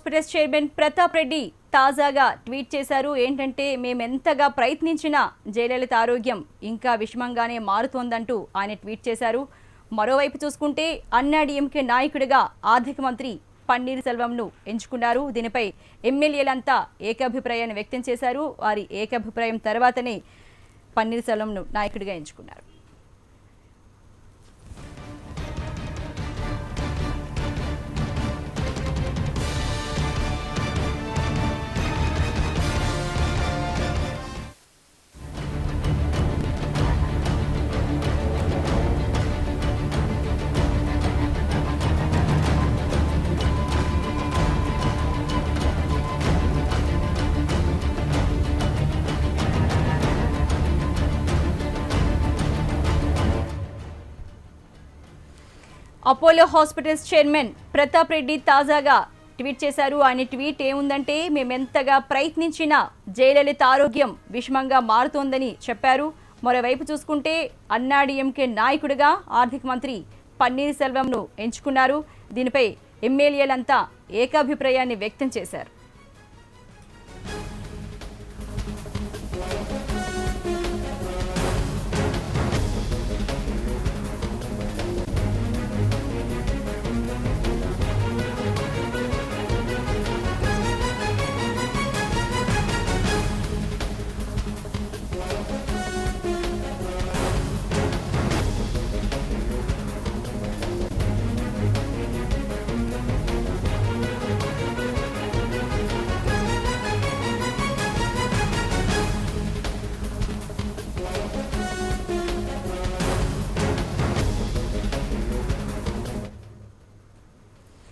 Hospitals chairman Pratap Reddy తాజాగా tweet చేశారు. ఏంటంటే మేమెంతగా ప్రయత్నించినా జయలలిత ఆరోగ్యం ఇంకా విషమంగానే మారుతోందంటూ ఆయన ట్వీట్ చేశారు. మరోవైపు చూసుకుంటే అన్నాడీఎంకే నాయకుడిగా ఆర్థిక మంత్రి పన్నీర్ సెల్వంను ఎంచుకున్నారు. దీనిపై ఎమ్మెల్యేలంతా ఏకాభిప్రాయాన్ని వ్యక్తం చేశారు. వారి ఏకాభిప్రాయం తర్వాతనే పన్నీర్ సెల్వంను నాయకుడిగా ఎంచుకున్నారు. Apollo hospitals chairman Pratap Reddy తాజాగా ట్వీట్ చేశారు. ఆయన ట్వీట్ ఏముందంటే మేమెంతగా ప్రయత్నించినా జయలలిత ఆరోగ్యం విషమంగా మారుతోందని చెప్పారు. మరోవైపు చూసుకుంటే అన్నాడీఎంకే నాయకుడిగా ఆర్థిక మంత్రి పన్నీర్ సెల్వంను ఎంచుకున్నారు. దీనిపై ఎమ్మెల్యేలంతా ఏకాభిప్రాయాన్ని వ్యక్తం చేశారు.